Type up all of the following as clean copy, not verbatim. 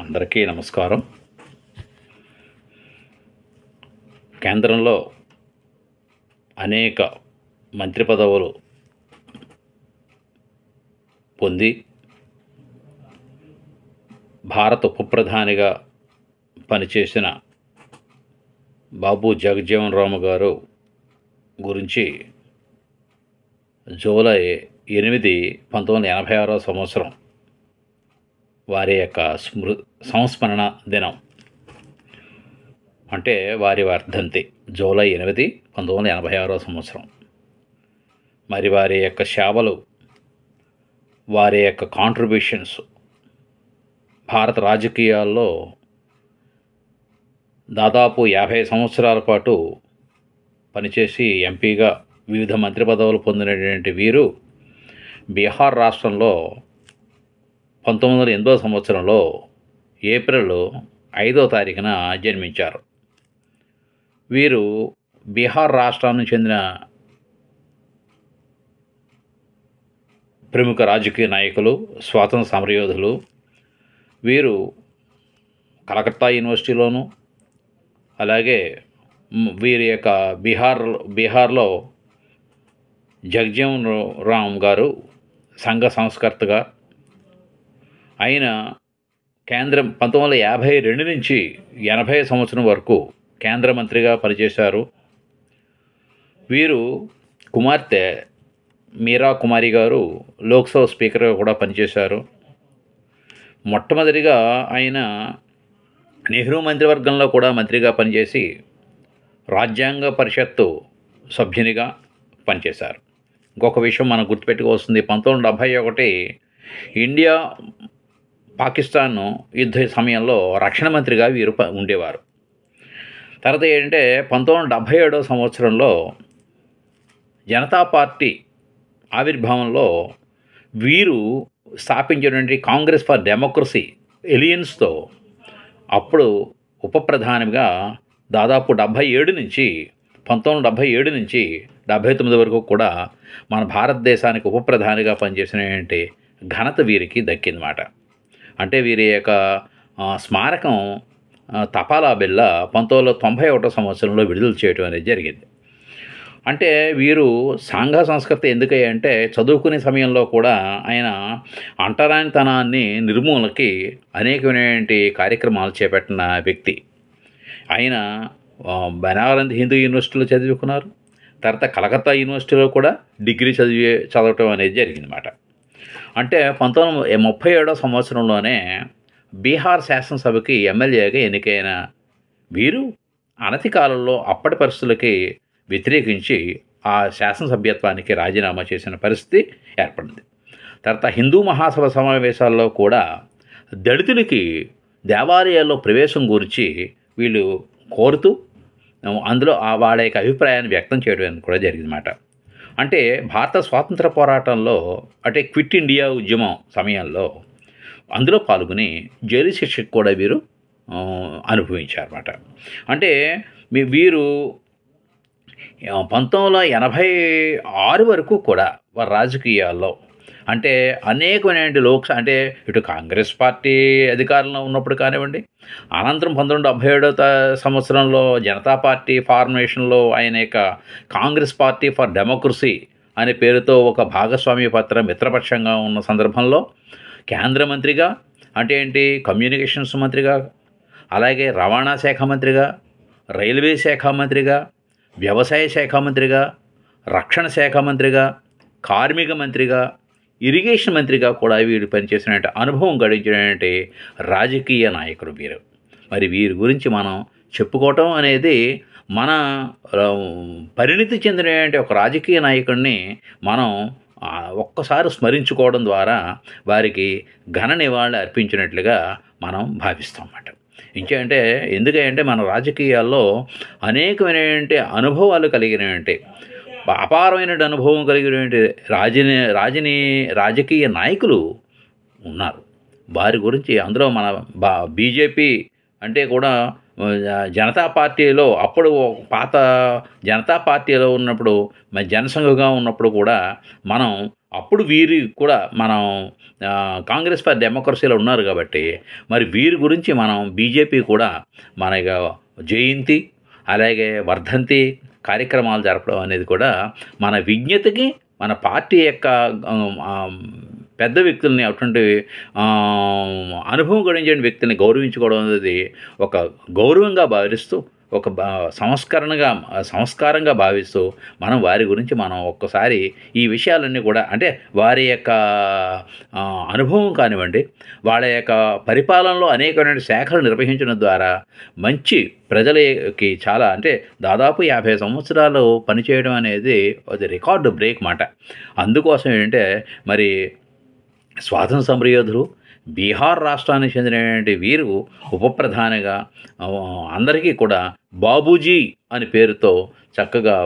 అందరికీ నమస్కారం. కేంద్రంలో అనేక మంత్రి పదవులు పొంది భారత ఉప ప్రధానిగా పనిచేసిన బాబు జగజ్జీవన్ రామ్ గారు గురించి జూలై 8, 1986 సంవత్సరం వారి యొక్క సంస్మరణ దినం, అంటే వారి వర్ధంతి జూలై 8, 1986 సంవత్సరం. మరి వారి యొక్క సేవలు, వారి యొక్క కాంట్రిబ్యూషన్స్ భారత రాజకీయాల్లో దాదాపు 50 సంవత్సరాల పాటు పనిచేసి ఎంపీగా వివిధ మంత్రి పదవులు పొందినటువంటి వీరు బీహార్ రాష్ట్రంలో 1908 సంవత్సరంలో ఏప్రిల్ 5వ తారీఖున జన్మించారు. వీరు బీహార్ రాష్ట్రానికి చెందిన ప్రముఖ రాజకీయ నాయకులు, స్వాతంత్ర సమరయోధులు. వీరు కలకత్తా యూనివర్సిటీలోను, అలాగే వీరి యొక్క బీహార్లో జగజ్జీవన్ రామ్ గారు సంఘ సంస్కర్తగా, ఆయన కేంద్రం 1952 నుంచి 80 సంవత్సరం వరకు కేంద్ర మంత్రిగా పనిచేశారు. వీరు కుమార్తె మీరా కుమారి గారు లోక్సభ స్పీకర్గా కూడా పనిచేశారు. మొట్టమొదటిగా ఆయన నెహ్రూ మంత్రివర్గంలో కూడా మంత్రిగా పనిచేసి రాజ్యాంగ పరిషత్తు సభ్యునిగా పనిచేశారు. ఇంకొక విషయం మనం గుర్తుపెట్టుకోవాల్సింది, 1971 ఇండియా పాకిస్తాన్ యుద్ధ సమయంలో రక్షణ మంత్రిగా వీరు ఉండేవారు. తర్వాత ఏంటంటే 1977 సంవత్సరంలో జనతా పార్టీ ఆవిర్భావంలో వీరు స్థాపించినటువంటి కాంగ్రెస్ ఫర్ డెమోక్రసీ ఎలియన్స్తో అప్పుడు ఉప ప్రధానిగా దాదాపు 1977 నుంచి 1979 వరకు కూడా మన భారతదేశానికి ఉప ప్రధానిగా పనిచేసినటువంటి ఘనత వీరికి దక్కిందన్నమాట. అంటే వీరి యొక్క స్మారకం తపాలా బిళ్ళ 1991 సంవత్సరంలో విడుదల చేయడం అనేది జరిగింది. అంటే వీరు సంఘ సంస్కృతి ఎందుకంటే చదువుకునే సమయంలో కూడా ఆయన అంటరానితనాన్ని నిర్మూలనకి అనేకమైనటువంటి కార్యక్రమాలు చేపట్టిన వ్యక్తి. ఆయన బనారస్ హిందూ యూనివర్సిటీలో చదువుకున్నారు. తర్వాత కలకత్తా యూనివర్సిటీలో కూడా డిగ్రీ చదవటం అనేది జరిగిందన్నమాట. అంటే 1937 సంవత్సరంలోనే బీహార్ శాసనసభకి ఎమ్మెల్యేగా ఎన్నికైన వీరు అనతి కాలంలో అప్పటి పరిస్థితులకి వ్యతిరేకించి ఆ శాసనసభ్యత్వానికి రాజీనామా చేసిన పరిస్థితి ఏర్పడింది. తర్వాత హిందూ మహాసభ సమావేశాల్లో కూడా దళితులకి దేవాలయాల్లో ప్రవేశం గురించి వీళ్ళు కోరుతూ అందులో వాళ్ళ యొక్క అభిప్రాయాన్ని వ్యక్తం చేయడం కూడా జరిగిందన్నమాట. అంటే భారత స్వాతంత్ర పోరాటంలో, అంటే క్విట్ ఇండియా ఉద్యమం సమయంలో అందులో పాల్గొని జైలు శిక్షకు కూడా వీరు అనుభవించారన్నమాట. అంటే వీరు 1986 వరకు కూడా వారి రాజకీయాల్లో అంటే అనేకమైన అంటే ఇటు కాంగ్రెస్ పార్టీ అధికారంలో ఉన్నప్పుడు కానివ్వండి, అనంతరం 1977 సంవత్సరంలో జనతా పార్టీ ఫార్మేషన్లో ఆయన యొక్క కాంగ్రెస్ పార్టీ ఫర్ డెమోక్రసీ అనే పేరుతో ఒక భాగస్వామ్య పత్రం మిత్రపక్షంగా ఉన్న సందర్భంలో కేంద్ర మంత్రిగా, అంటే ఏంటి కమ్యూనికేషన్స్ మంత్రిగా, అలాగే రవాణా శాఖ మంత్రిగా, రైల్వే శాఖ మంత్రిగా, వ్యవసాయ శాఖ మంత్రిగా, రక్షణ శాఖ మంత్రిగా, కార్మిక మంత్రిగా, ఇరిగేషన్ మంత్రిగా కూడా వీరు పనిచేసినటువంటి అనుభవం గడించినటువంటి రాజకీయ నాయకుడు వీరు. మరి వీరి గురించి మనం చెప్పుకోవటం అనేది మన పరిణితి చెందినటువంటి ఒక రాజకీయ నాయకుడిని మనం ఒక్కసారి స్మరించుకోవడం ద్వారా వారికి ఘన నివాళి అర్పించినట్లుగా మనం భావిస్తాం అన్నమాట. ఇంకేంటే ఎందుకంటే మన రాజకీయాల్లో అనేకమైనటువంటి అనుభవాలు కలిగినటువంటి అపారమైన అనుభవం కలిగినటువంటి రాజకీయ నాయకులు ఉన్నారు. వారి గురించి అందులో మన బీజేపీ అంటే కూడా జనతా పార్టీలో అప్పుడు పాత జనతా పార్టీలో ఉన్నప్పుడు జనసంఘగా ఉన్నప్పుడు కూడా మనం అప్పుడు వీరి కూడా మనం కాంగ్రెస్ ఫర్ డెమోక్రసీలో ఉన్నారు కాబట్టి మరి వీరి గురించి మనం బీజేపీ కూడా మన జయంతి అలాగే వర్ధంతి కార్యక్రమాలు జరపడం అనేది కూడా మన విజ్ఞతకి మన పార్టీ యొక్క పెద్ద వ్యక్తుల్ని అటువంటి అనుభవం గడించిన వ్యక్తిని గౌరవించుకోవడం అనేది ఒక గౌరవంగా భావిస్తూ ఒక సంస్కారంగా భావిస్తూ మనం వారి గురించి మనం ఒక్కసారి ఈ విషయాలన్నీ కూడా అంటే వారి యొక్క అనుభవం కానివ్వండి వాళ్ళ యొక్క పరిపాలనలో అనేకమైన శాఖలు నిర్వహించడం ద్వారా మంచి ప్రజలకి చాలా అంటే దాదాపు 50 సంవత్సరాలు పనిచేయడం అనేది అది రికార్డు బ్రేక్ మాట. అందుకోసం ఏంటంటే మరి స్వాతంత్ర సమరయోధులు బీహార్ రాష్ట్రానికి చెందినటువంటి వీరు ఉప ప్రధానిగా అందరికీ కూడా బాబూజీ అని పేరుతో చక్కగా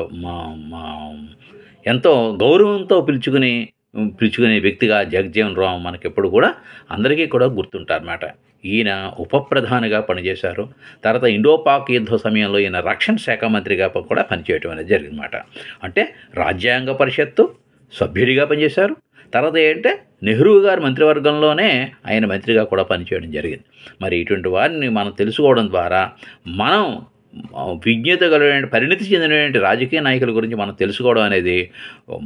ఎంతో గౌరవంతో పిలుచుకునే వ్యక్తిగా జగజ్జీవన్ రామ్ మనకెప్పుడు కూడా అందరికీ కూడా గుర్తుంటారన్నమాట. ఈయన ఉప ప్రధానిగా పనిచేశారు. తర్వాత ఇండో పాక్ యుద్ధ సమయంలో ఈయన రక్షణ శాఖ మంత్రిగా కూడా పనిచేయటం అనేది జరిగిందన్నమాట. అంటే రాజ్యాంగ పరిషత్తు సభ్యుడిగా పనిచేశారు. తర్వాత ఏంటంటే నెహ్రూ గారి మంత్రివర్గంలోనే ఆయన మంత్రిగా కూడా పనిచేయడం జరిగింది. మరి ఇటువంటి వారిని మనం తెలుసుకోవడం ద్వారా మనం విజ్ఞత కలిగిన పరిణితి చెందినటువంటి రాజకీయ నాయకుల గురించి మనం తెలుసుకోవడం అనేది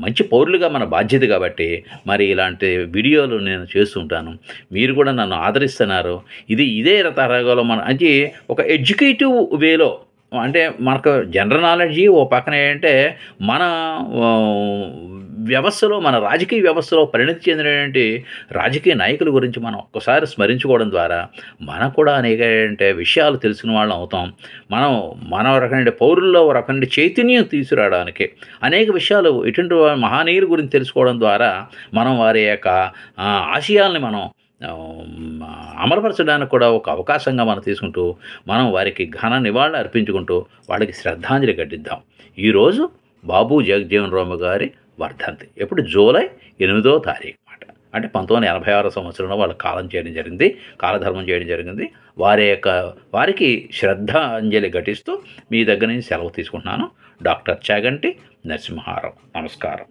మంచి పౌరులుగా మన బాధ్యత కాబట్టి మరి ఇలాంటి వీడియోలు నేను చేస్తుంటాను. మీరు కూడా నన్ను ఆదరిస్తున్నారు. ఇదే తరగతిలో మన అంటే ఒక ఎడ్యుకేటివ్ వేలో అంటే మనకు జనరల్ నాలెడ్జి ఓ పక్కన ఏంటంటే మన వ్యవస్థలో మన రాజకీయ వ్యవస్థలో పరిణితి చెందినటువంటి రాజకీయ నాయకుల గురించి మనం ఒక్కసారి స్మరించుకోవడం ద్వారా మనకు కూడా అనేక విషయాలు తెలుసుకున్న వాళ్ళం అవుతాం. మన రకమైన పౌరుల్లో రకమైన చైతన్యం తీసుకురావడానికి అనేక విషయాలు ఇటువంటి మహనీయుల గురించి తెలుసుకోవడం ద్వారా మనం వారి యొక్క ఆశయాల్ని మనం అమలుపరచడానికి కూడా ఒక అవకాశంగా మనం తీసుకుంటూ మనం వారికి ఘన నివాళులు అర్పించుకుంటూ వాళ్ళకి శ్రద్ధాంజలి ఘటిద్దాం. ఈరోజు బాబు జగజ్జీవన్ రామ్ గారి వర్ధంతి ఎప్పుడు జూలై 8వ తారీఖు మాట. అంటే 1986 సంవత్సరంలో వాళ్ళు కాలధర్మం చేయడం జరిగింది. వారికి శ్రద్ధాంజలి ఘటిస్తూ మీ దగ్గర నుంచి సెలవు తీసుకుంటున్నాను. డాక్టర్ చాగంటి నరసింహారావు. నమస్కారం.